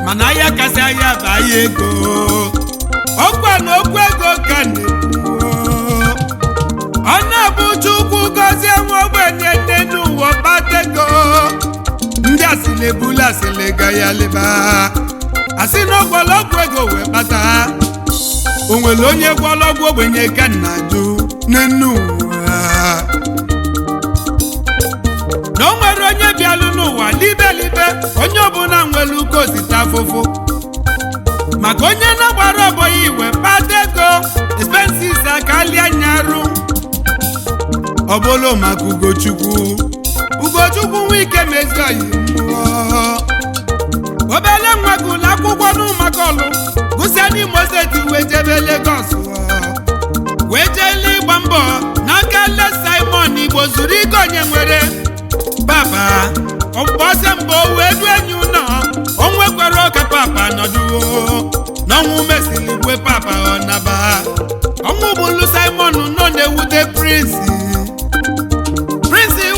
mana ya kasị anya bụ aya ego ọkwa na okwu ego ka ọ na-abụ Chukwu gọzie nwa ogbenye nne n'ụwa kpata ego ndị asịlị ebulu asịlị ga ya leba asị na ọgwọlọgwụ ego wee kpata o nwere onye gwọlọgwụ ogbenye ka nna jụ n'enu ụwa na o nwere onye bịalụ n'ụwa libelibe onye ọbụla nwere uko zite afụfụ maka onye na-agbara ọbọyị iwe kpata ego expenses akalia nyarụ ọbụlụ maka Ugochukwu nwe ike mezi oyi mmụọ obele nwa gụlụ akwụkwọ n'ụmụaka ọlụ gụsịa n'Imo steeti wee jebe Lagos wee jeele ịgba mbọ n'aka Les Simon Igbo zuru ike onye nwere papa ọbọsị mbọ wee du enyi ụlọ o nwekwara oke papa nọdụo n'ọnwụ mesili gwe papa ọnaba ọnwụ bụlu Simon nọ na-ewute Prince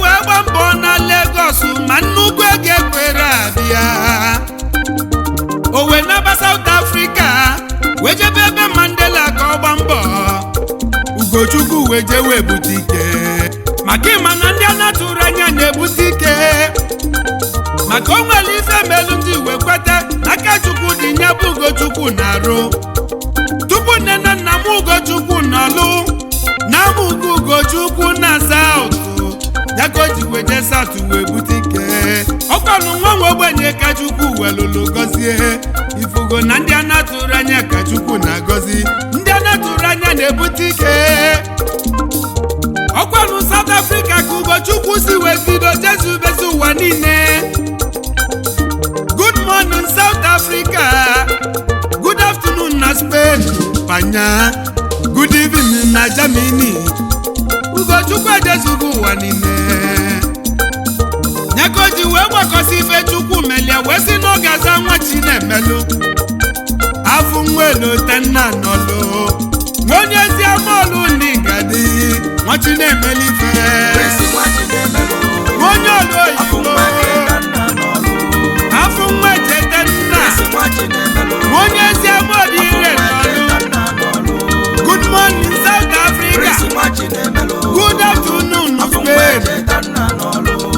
wee gba mbọ na Lagos ma nnukwu ego ekwere abịa o wee naba South Africa wee jebe ebe Mandela ka ọ gba mbọ Ugochukwu wee jewe ebute ike maka ịma na ndị a na-atụrụ anya na-ebute ike maka o nwere ife melu ndị wee kweta n'aka Chukwu dị nye bụ Ugochukwu na-arụ tupu nne na nna m Ugochukwu nọlụ na amụgo Ugochukwu na South ya ka o ji wee je South wee bute ike ọkwanụ nwa nwa ogbenye ka Chukwu welụlụ gọzie ifugo na ndị a na-atụrụ anya ka Chukwu na-agọzi ndị a na-atụrụ anya na-ebute ike ọkwanụ South Africa ka Ugochukwu si wee bido jezubezi ụwa niile good morning South Africa good afternoon na Spain panya good evening na Germany Ugochukwu ejezugo ụwa niile nyaka o ji wee gbakọsi ife Chukwu melia wee si n'oge aza nwa Chinemelu afụ nwelu tenna nọlụ onye ezi amaọlụ n'igadi nwa Chinemelu ife onye ọlụ oyibo afụ nwa Chetenna onye ezi amaọlụ ire nọlụ good morning South Africa good afternoon Spain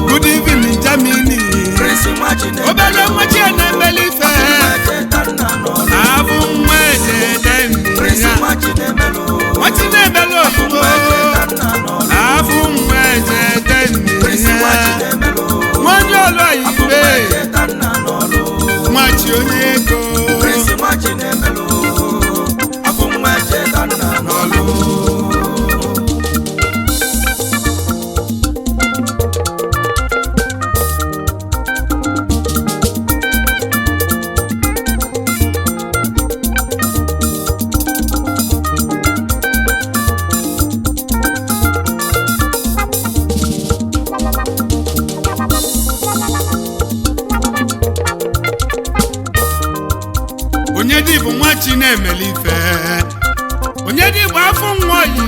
good evening Germany obele nwa Chinemelu ife afụ nwa Chetenna nwa Chinemelu oyibo afụ nwa Chetenna nwachi na-emelife onye dị Igbo afọ nwa oyi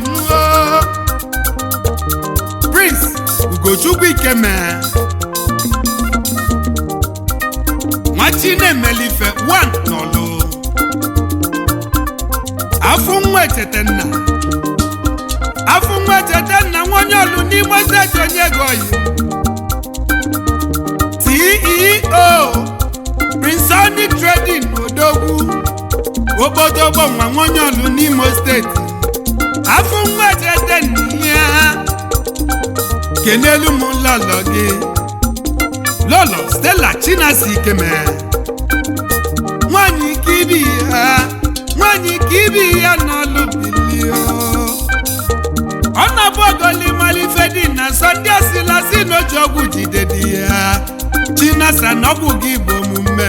Prince Ugochukwu Ikeme nwachi na-emelife 1 n'Ọlụ afọ nwa Echetenna nwonye Ọlụ n'Imo Steeti onye ego oyi CEO Prinsonic Trading Odogwu Obodogbo nwa nwonye Ọlụ n'Imo Steeti afọ nwa Echetenna ya kenelu m lọlọ gị lọlọ Stella Chinasi Ikeme nwanyị ibi ya n'Ọlụ bilio ọ na-abụ ogoli malife dị na Sọnde Asilasi n'oji ọgwụ jide dị ya Chinasa na ọgwụ gị bụ omume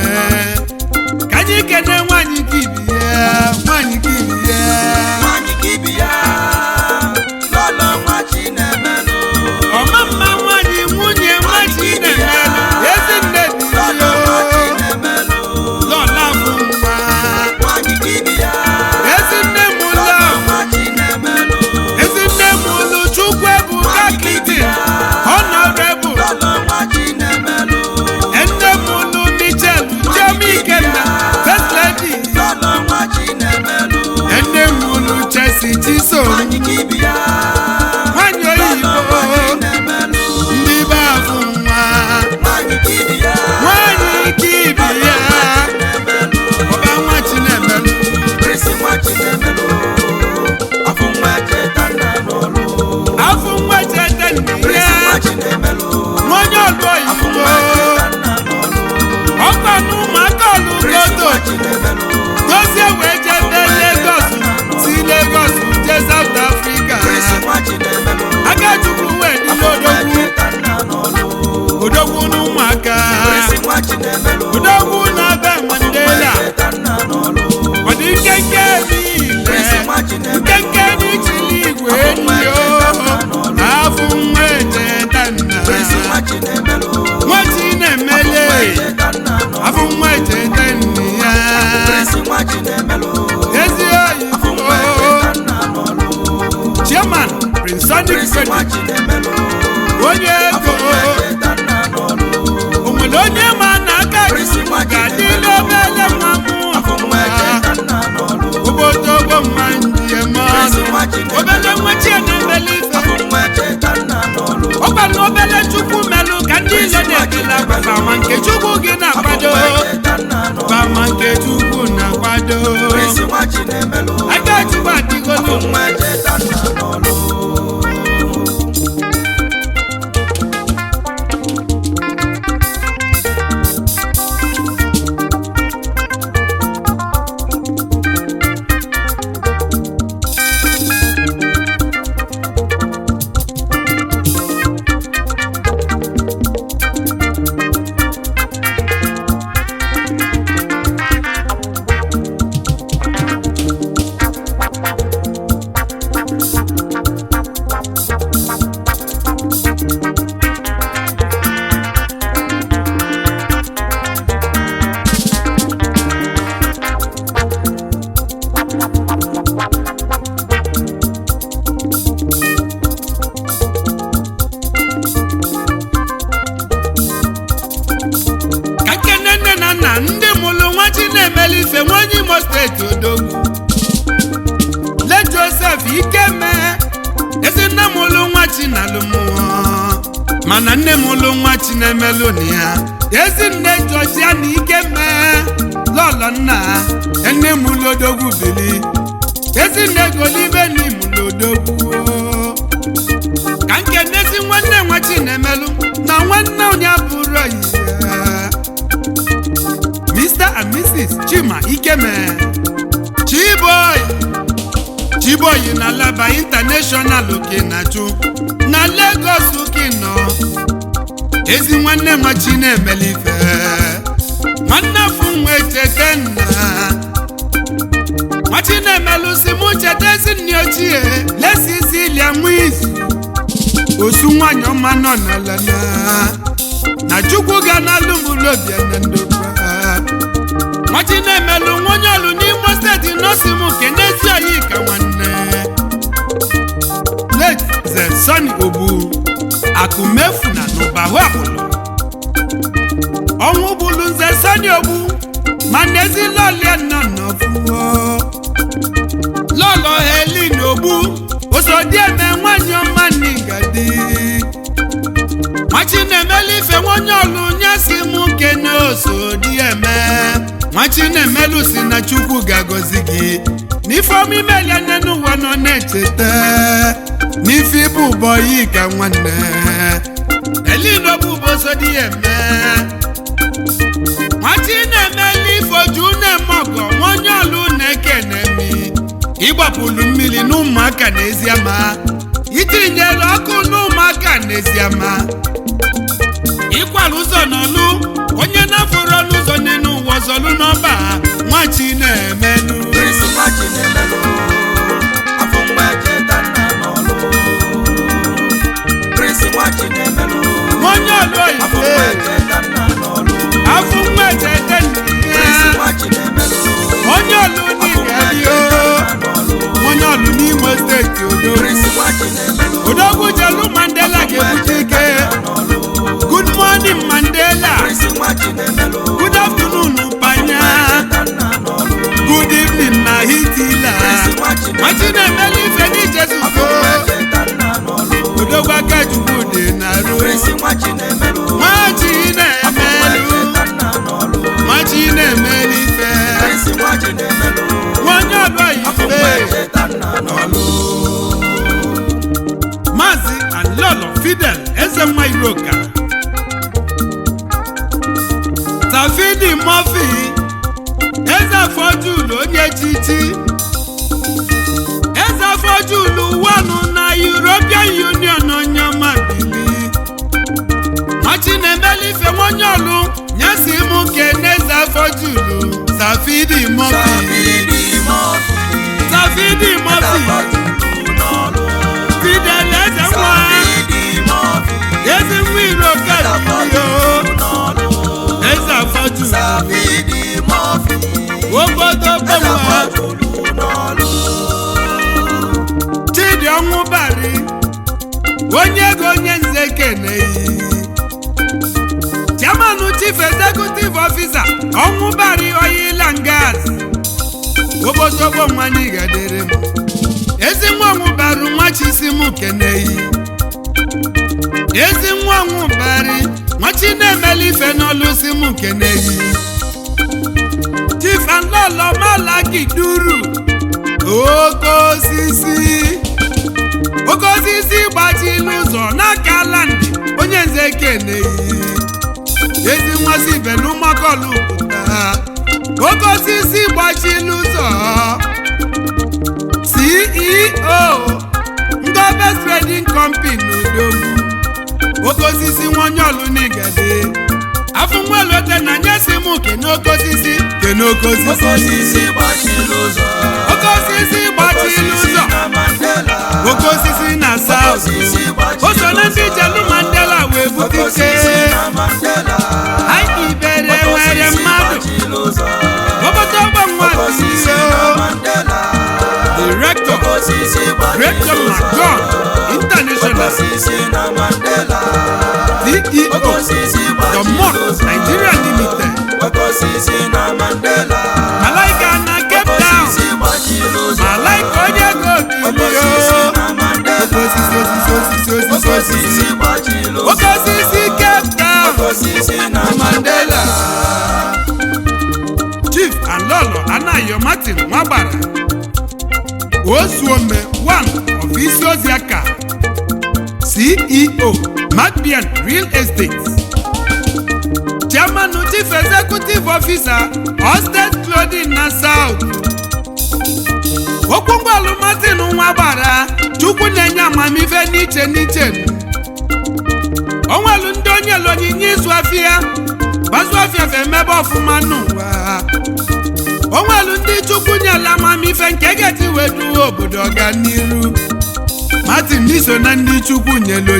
ka anyị kene nwanyị ibi ya lọlọ nwachi na-emelụ ọma mma nwanyị nwunye nwachi na-emelụ Ezinne dị lọlọ nwachi na-emelụ lọla bụ nwa nwanyị ibi ya Ezinne m ụlọ nwachi na-emelụ Ezinne m ụlọ Chukwuebuka Clinton Honorable lọlọ nwachi na-emelụ Nne m ụlọ Michelle Chioma Ikenna First Lady lọlọ nwachi na-emelụ Nne m ụlọ Chelsea Chisom nwanyị ibi ya nwanyị oyibo na-emelụ ndị be afụ nwa nwanyị ibi ya nwanyị ibi ya ọba nwachi na-emelụ Prince nwachi na-emelụ afọ nwa Echetenna n'Ọlụ afụ nwa Echetenna Prince ya nwachi na-emelụ nwonye Ọlụ afọ oyibo nwa Echetenna n'Ọlụ ọkwa na ụmụaka Ọlụ Prince godo nwachi na-emelụ gozie wee jebe Lagos si Lagos jee South Africa Prince nwachi na-emelụ Agachukwu wee dị afọ nwa n'Odogwu Echetenna n'Ọlụ Odogwu na ụmụaka Prince nwachi na-emelụ Odogwu na be Mandela Echetenna n'Ọlụ ọ dị nkenke niile Prince nwachi na-emelụ nkenke n'ichili igwe enyo afụ nwa Echetenna Prince nwachi na-emelụ nwachi na-emele Echetenna n'Ọlụ afụ nwa Echetenna ya Prince nwachi na-emelụ ezi afọ nwa oyibo Echetenna n'Ọlụ Chairman Prinsonic Prince Trading nwachi na-emelụ onye afọ ego nwa Echetenna n'Ọlụ o nwere onye ma na aka Prince gị nwachi ga-adị na-emelụ n'obele nwa afọ nwa m Echetenna n'Ọlụ Obodogbo nwa njem Prince ọnụ nwachi na-emelụ obele nwa chi na-emeli ife afọ nwa Echetenna n'Ọlụ ọgba na obele Chukwu melụ ka ndị ile na-ekele akwa ma nke Chukwu gị na-akwado afọ nwa Echetenna n'Ọlụ ma nke Chukwu na-akwado Prince nwachi na-emelụ aka Chukwu adịgolo afọ nwa Echetenna n'Ọlụ Imo steeti Odogwu le Joseph Ikeme ezi nne m ụlụ nwa Chinalụmụọ mana nne m ụlụ nwa Chinemelụnụ ya ezi nne Georgiana Ikeme lọlọ nna nne m ụlụ Odogwu bili ezi nne Golibe n'Imo Odogwu ka nke nezi nwanne nwa Chinemelụ na nwanne onye abụrụ ya Mr. and Mrs. Chima Ikeme Chiboy na Laba International Okenachu na Lagos Okino ezi nwanne nwa Chinemelife nwanne Funwe Echetenna nwa Chinemelu si mụ cheta ezi nne ochie Lesisilia Muizu osu nwanyị ọma nọ n'ala na Chukwu ga na alụmụlụ obi na ndokwa nwa Chinemelu nwonye ọlụ n'Imo steeti si m kenezi oyi ka nwanne late ze Sunny Ogbu akụmefu na n'ụbahụ akpụlụ ọnwụ bụlụ nze Sunny Ogbu ma n'ezi lọlie nọ n'ọfụọ lọlọ Helen Ogbu osodieme nwanyị ọma n'Igadi nwachi na-emeli ife nwonye ọlụ nye si m kene osodieme nwachi na-emelu si na Chukwu ga-agọzi gị n'ife omimelia nne n'ụwa nọ na-echeta n'ife ịbụ ụbọyị ka nwanne Helen Ogbu bụ osodieme nwachi na-emeli ife oju na-eme ọgọ nwonye ọlụ na-ekenemi ịgbapụlụ mmiri n'ụmụaka n'eziama itinyere ọkụ n'ụmụaka n'eziama ịkwara ụzọ n'ọlụ onye na-afọrọ n'ụzọ n'elu ụwa ọzọlụ n'ọba nwachi na-emelụ onye ọlụ oyibo afọ nwa echete onye ọlụ n'Igadi onye ọlụ n'Imo steeti Odogwu Jelu Mandela ga-ebute ike good morning Mandela good afternoon Panya good evening na Hitler nwachi na-emeli ife n'Ijesu Odogwu Akachukwu dị n'arụ nwachi na-emeli ife onye ọlụ ife Maazị Anlolo Fidel Ezenwa Iroka Tafidi Murphy Eze Afọjulu onye echichi Eze Afọjulu wanụ na European Union onye ọma bili nwachi na-emeli ife nwonye ọlụ nyesi m kene Eze Afọjulu Tafidi Murphy Fidel Ezenwa Ezenwa Iroka Eze Afọjulu obodo gbọmọ Chidi Ọnwụbari onye ego onye nze keneyi Chairman Chief Executive Officer Ọnwụbari Oil and Gas obodo gbọmọ n'Igadi m ezi nwa Ọnwụbari nwachi si m keneyi ezi nwa Ọnwụbari nwachi na-emeli ife n'ọlụ si m keneyi Chief Anlolo Malaki Duru oke osisi gbachila ụzọ n'aka Landị onye nze keneyi ezi nwa si Belụmakọlụ oke osisi gbachila ụzọ CEO Ngobes Trading Company Odogwu oke osisi nwonye ọlụ n'Igadi afọ nwelote na nyesi m kene oke osisi oke osisi gbachila ụzọ oke osisi na South o so na ndị Jelu Mandela wee bute ike anyị ibere nwere mmadụ obodo ọgbọnwa Director Rachel McGon International CEO The Mott Nigeria Limited Malaika na Cape Town Malaika onye go oke osisi Cape Town Mandela Chief Anlolo Anayo Martin Nwagbara Osuome one of Isioziaka CEO Macbian Real Estate Chairman Chief Executive Officer Hosted Clothing na South Okwungwalu Martin Nwagbara Chukwu na-enye amamife n'iche onwelu ndị onye lonyinye izu afịa gbazu afịa fe emebe ọfụma n'ụwa onwelu ndị Chukwu nyela amamife nke ga-eti wedu obodo ọganiru Martin n'iso na ndị Chukwu nyela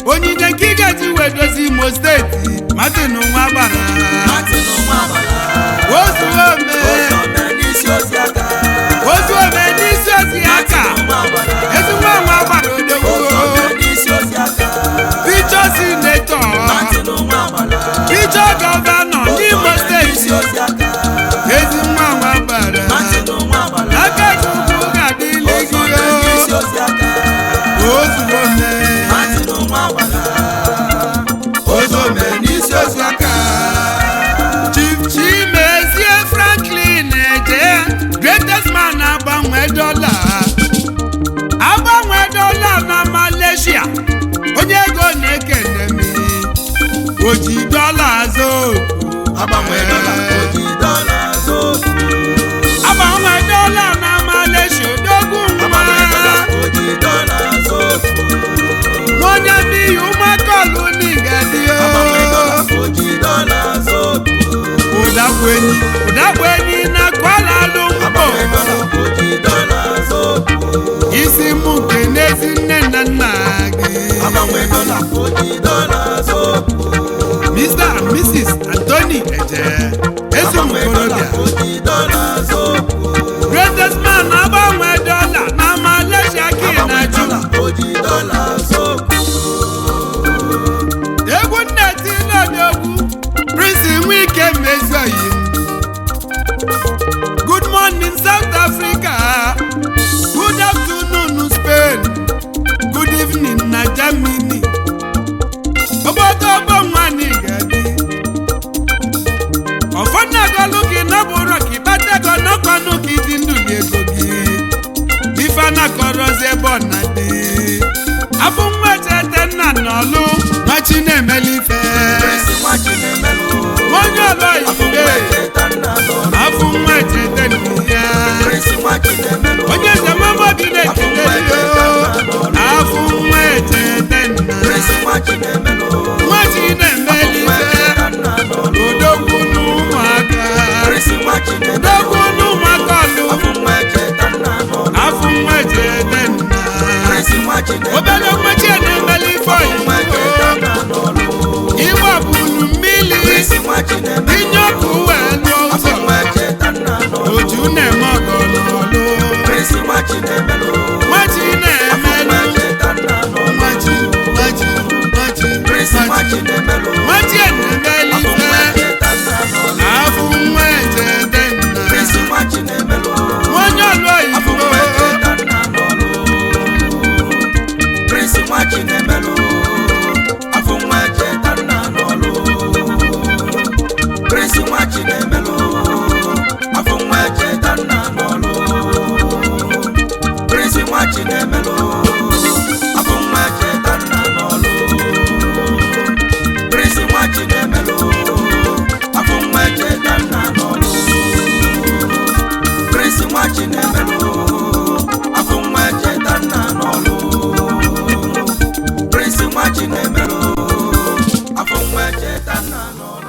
onyinye nke ị ga-eti wedozi Imo steeti Martin Nwagbara Osuome oji dọla azụ agbanwe dọla oji dọla azụ agbanwe dọla na Malaysia odogwu nwa oji dọla azụ onye n'ihi ụmụakọlụ n'igadi agbanwe dọla oji dọla azụ ụdagbu enyi na Kuala Lumpur agbanwe dọla oji dọla azụ isi mụ nke n'ezi nne na nna gị agbanwe dọla oji dọla azụ Mr. and Mrs. Anthony Eje ezumukorobịa oji dọla azụ greatest man agbanwe dọla na Malaysia gị na ju oji dọla azụ egwu nneti n'odogwu Prince Nwike Mezuoyi good morning South Africa good afternoon Spain good evening na Germany obodo ọgbọnwanyị gadi ọfọdụagọlụ gị nọbụrụ ka ịbatego n'ọkwanụ gị dị ndụ ego gị ife na-akọrọzi ebe ọ na-adị afọ nwechete nna n'ọlụ machi na-emeli ife onye ọlụ ife afọ nwechete ya onye zemamabi na-ekele afọ nwechete nna nwachi na-emeli ife odogwu n'ụmụaka odogwu n'ụmụaka ọlụ afọ nwechete nna obere mmechi na-emeli ife oyibo ịgba bụrụ mmiri inye ọkụ wee lụọ ụzọ oju na-eme ọgọ n'ọlụ nwachi na-emelu nwachi na-emeli ife afọ nwechete nna onye ọlụ oyibo Prince Nwachi na-emelụ afọ nwa echeta nna n'ọlụ